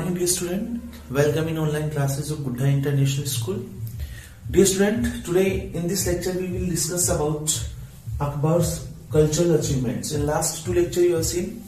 morning, dear student. Welcome in online classes of Buddha International School. Dear student, today in this lecture we will discuss about Akbar's cultural achievements. In last two lectures you have seen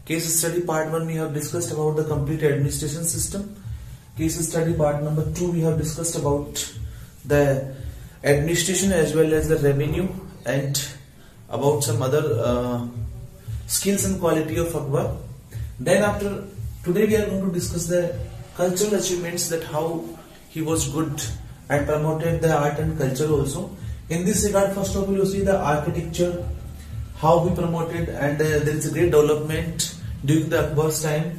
case study part 1 we have discussed about the complete administration system. Case study part number 2 we have discussed about the administration as well as the revenue and about some other skills and quality of Akbar. Then after today we are going to discuss the cultural achievements, that how he was good and promoted the art and culture also. In this regard, first of all you see the architecture, how he promoted, and there is a great development during the Akbar's time.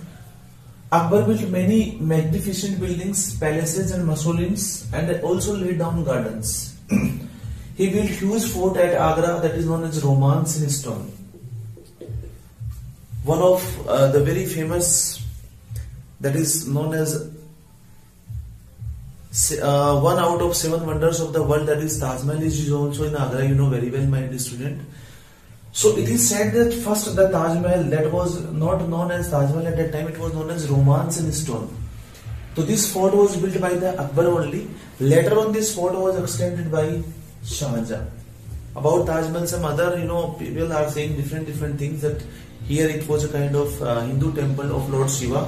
Akbar built many magnificent buildings, palaces and mausoleums, and also laid down gardens. He built huge fort at Agra that is known as Romance in Stone. One of the very famous, that is known as one out of 7 wonders of the world, that is Taj Mahal, is also in Agra, you know very well, my dear student. So it is said that first the Taj Mahal, that was not known as Taj Mahal at that time, it was known as Romance in Stone. So this fort was built by the Akbar only. Later on this fort was extended by Shah Jahan. About Taj Mahal, some other people are saying different things, that here it was a kind of Hindu temple of Lord Shiva.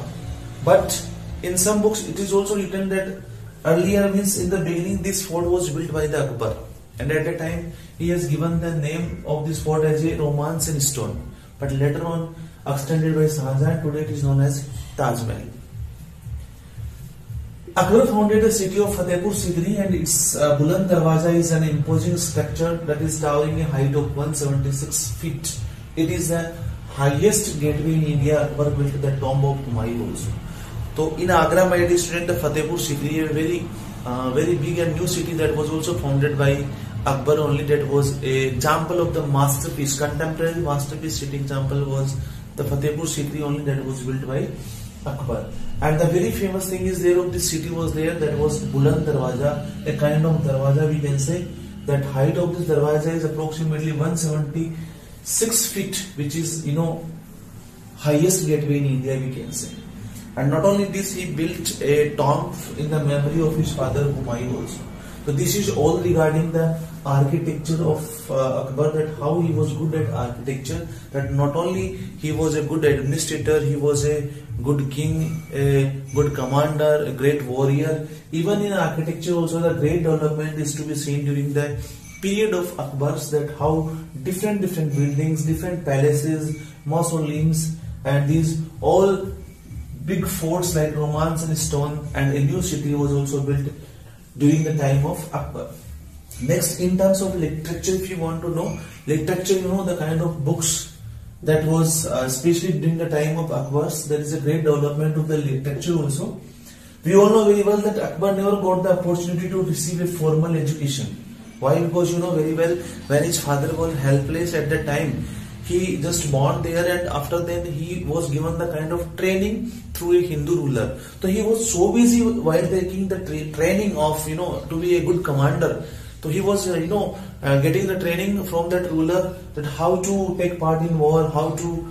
But in some books it is also written that earlier, means in the beginning, this fort was built by the Akbar, and at that time he has given the name of this fort as a Romance in Stone, but later on extended by Shah Jahan. Today it is known as Taj Mahal. Akbar founded the city of Fatehpur Sikri, and its Buland Darwaza is an imposing structure that is towering a height of 176 feet. It is the highest gateway in India. Akbar built the tomb of Humayun also. So in Agra, my dear student, the Fatehpur Sikri, a very big and new city that was also founded by Akbar only. That was a example of the masterpiece, contemporary masterpiece city example was the Fatehpur Sikri only, that was built by Akbar. And the very famous thing is there of this city was there, that was Buland Darwaza, a kind of darwaza we can say. That height of this darwaza is approximately 176 feet, which is highest gateway in India we can say. And not only this, he built a tomb in the memory of his father Humayun also. So this is all regarding the architecture of Akbar, that how he was good at architecture, that not only he was a good administrator, he was a good king, a good commander, a great warrior. Even in architecture also the great development is to be seen during the period of Akbar's, that how different buildings, different palaces, mausoleums, and these all big forts like Romance in Stone, and a new city was also built during the time of Akbar. Next, in terms of literature, if you want to know literature, the kind of books that was especially during the time of Akbar's, there is a great development of the literature also. We all know very well that Akbar never got the opportunity to receive a formal education. Why? Because very well, when his father was helpless at that time, he just born there, and after then he was given the kind of training through a Hindu ruler. So he was so busy while taking the training of to be a good commander. So he was getting the training from that ruler, that how to take part in war, how to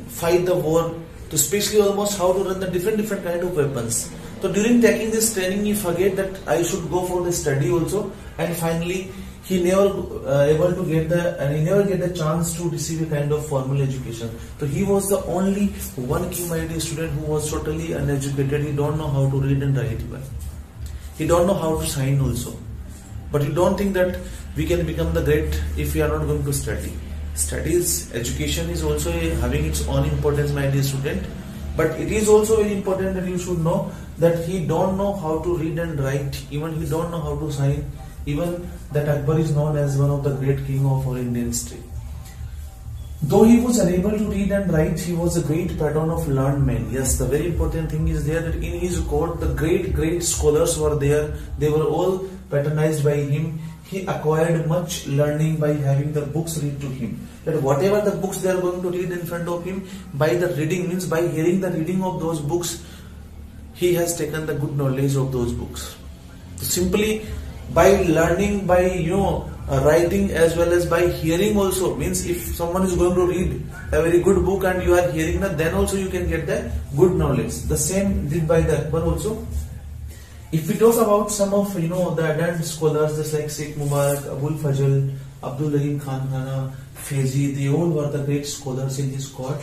fight the war, to especially almost how to run the different kind of weapons. So during taking this training, he forget that I should go for the study also, and finally he never able to get he never get the chance to receive a kind of formal education. So he was the only one key minded student who was totally uneducated. He don't know how to read and write well. He don't know how to sign also. But you don't think that we can become the great if we are not going to study. Studies, education is also having its own importance, my dear student. But it is also very important that you should know that he don't know how to read and write. Even he don't know how to sign. Even that Akbar is known as one of the great king of our Indian history. Though he was unable to read and write, he was a great patron of learned men. Yes, the very important thing is there that in his court, the great scholars were there. They were all patronized by him. He acquired much learning by having the books read to him. That whatever the books they are going to read in front of him, by the reading, means by hearing the reading of those books, he has taken the good knowledge of those books. So simply by learning, by writing as well as by hearing also. Means if someone is going to read a very good book and you are hearing that, then also you can get the good knowledge. The same did by the Akbar also. If we talk about some of the adult scholars, just like Sheikh Mubarak, Abul Fazl, Abdul Rahim Khan Khana, Fezi, they all were the great scholars in his court.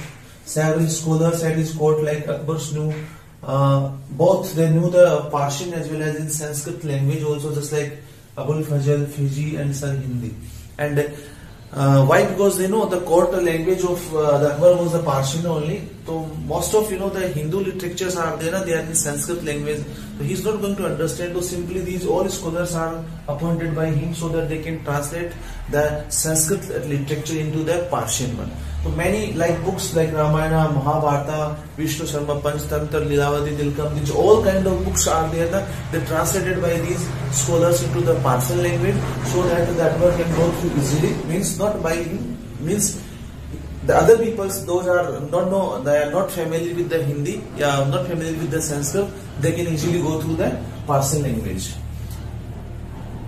Several scholars at his court, like Akbar's knew both, they knew the Persian as well as in Sanskrit language also, just like Abul Fazl, Fiji and Sir Hindi. And why? Because they know the court language of the Akbar was the Persian only. So most of the Hindu literatures are there, they are in Sanskrit language. So he is not going to understand. So simply these all scholars are appointed by him so that they can translate the Sanskrit literature into the Persian one. So many like books like Ramayana, Mahabharata, Vishnu Sharma, Panchtantra, Lilavati, Tilkam, these all kind of books are there. They translated by these scholars into the Persian language so that the Akbar can go through easily. Means not by him, means the other peoples, those are they are not familiar with the Hindi, not familiar with the Sanskrit, they can easily go through the Persian language.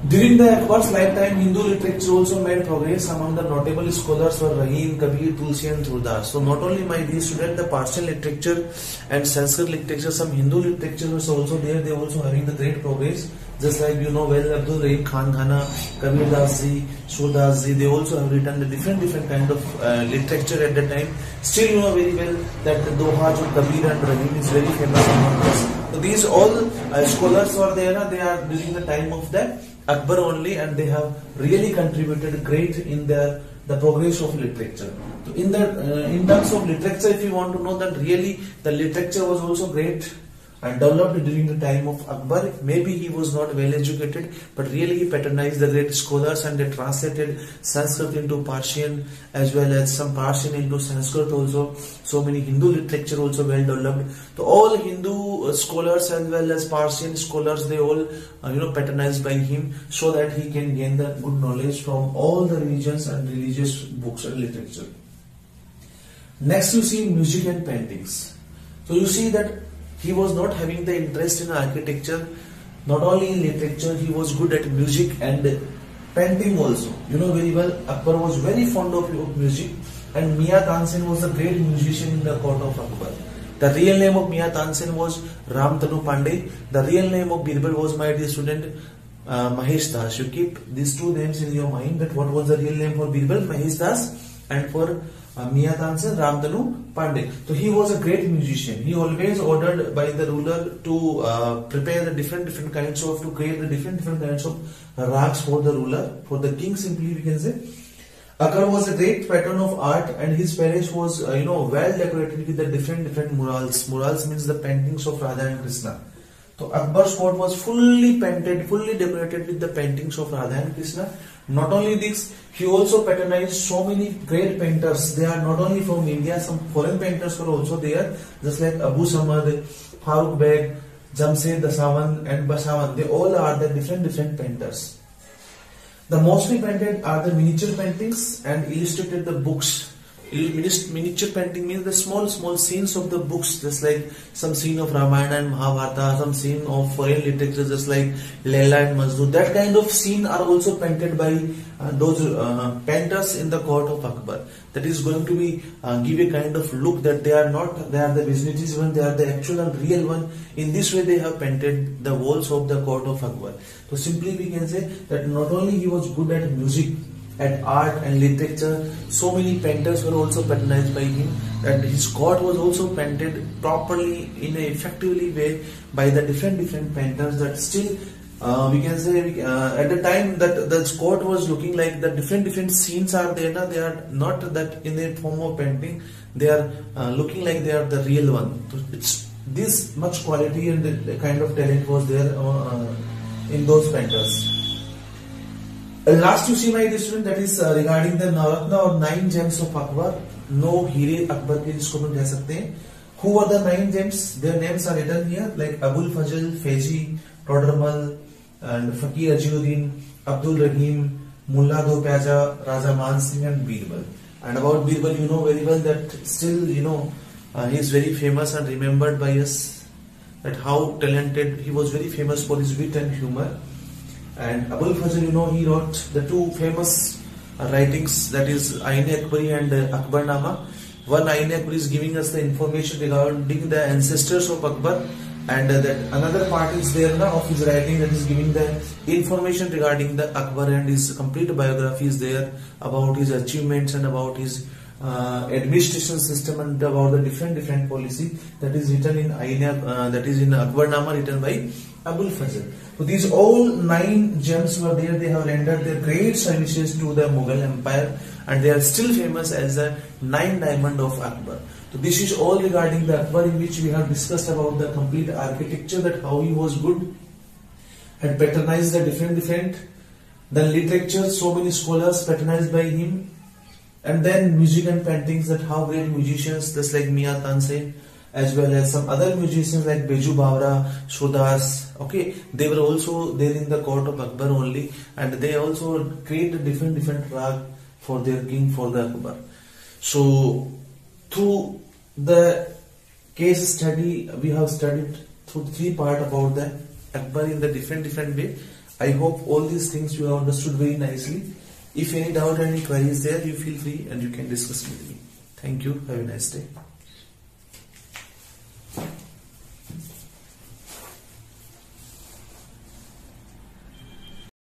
During the Akbar's lifetime, Hindu literature also made progress. Among the notable scholars were Rahim, Kabir, Tulsi and Surdas. So not only my dear student, the Persian literature and Sanskrit literature, some Hindu literature was also there. They also having the great progress. Just like well, Abdul Rahim Khan Khana, Kabir Das ji, Surdas ji, they also have written the different kind of literature at the time. Still you know very well that the Doha, Kabir and Rahim is very famous among us. So these all scholars were there. They are during the time of the Akbar only, and they have really contributed great in the progress of literature. So in terms of literature, if you want to know that really the literature was also great and developed during the time of Akbar. Maybe he was not well educated, but really he patronized the great scholars and they translated Sanskrit into Persian as well as some Persian into Sanskrit also. So many Hindu literature also well developed. So all Hindu scholars as well as Persian scholars, they all patronized by him so that he can gain the good knowledge from all the religions and religious books and literature. Next you see music and paintings. So you see that he was not having the interest in architecture, not only in literature, he was good at music and painting also. You know very well, Akbar was very fond of music, and Mia Tansen was a great musician in the court of Akbar. The real name of Mia Tansen was Ramtanu Pandey. The real name of Birbal was, my dear student, Mahesh Das. You keep these two names in your mind, that what was the real name for Birbal, Mahesh Das, and for Mia Tansen, Ramtanu Pandey. So he was a great musician. He always ordered by the ruler to prepare the different kinds of, to create the different kinds of rags for the ruler, for the king, simply we can say. Akbar was a great patron of art, and his palace was well decorated with the different murals. Murals means the paintings of Radha and Krishna. So Akbar's court was fully painted, fully decorated with the paintings of Radha and Krishna. Not only this, he also patronized so many great painters. They are not only from India, some foreign painters were also there, just like Abu Samad, Farooq Beg, Jamshed Dasawan and Basawan. They all are the different painters. The mostly painted are the miniature paintings and illustrated the books. Miniature painting means the small scenes of the books, just like some scene of Ramayana and Mahabharata, some scene of foreign literature, just like Laila and Majnun. That kind of scene are also painted by those painters in the court of Akbar. That is going to be give a kind of look that they are the businesses one, they are the actual and real one. In this way they have painted the walls of the court of Akbar. So simply we can say that not only he was good at music, at art and literature, so many painters were also patronized by him, and his court was also painted properly in an effectively way by the different painters. That still we can say at the time that the court was looking like the different scenes are there. They are not that in the form of painting, they are looking like they are the real one. So it's this much quality and the kind of talent was there in those painters. Last you see my dear student, that is regarding the Navaratna or 9 gems of Akbar. No Hire Akbar ke jisko hum keh sakte hain. Who are the 9 gems? Their names are written here, like Abul Fazl, Fezi, Todermal, and Fakir Ajiuddin, Abdul Rahim, Mullah Do Pyaja, Raja Man Singh and Birbal. And about Birbal, you know very well that still he is very famous and remembered by us, that how talented he was, very famous for his wit and humor. And Abul Fazl, you know, he wrote the two famous writings, that is Ain-e-Akbari and Akbarnama. One, Ain-e-Akbari, is giving us the information regarding the ancestors of Akbar, and that another part is there now of his writing that is giving the information regarding the Akbar, and his complete biography is there about his achievements and about his administration system and about the different policy that is written in that is in Akbarnama, written by Abul Fazl. So these all 9 gems were there. They have rendered their great services to the Mughal Empire, and they are still famous as the 9 diamond of Akbar. So this is all regarding the Akbar, in which we have discussed about the complete architecture, that how he was good and patronized the different. Then literature, so many scholars patronized by him. And then music and paintings, that how great musicians just like Mia Tanseh, as well as some other musicians like Beju Bawra, Shodas, okay, they were also there in the court of Akbar only, and they also created different rag for their king, for the Akbar. So through the case study, we have studied through 3 parts about the Akbar in the different way. I hope all these things you have understood very nicely. If any doubt or any queries there, you feel free and you can discuss with me. Thank you. Have a nice day.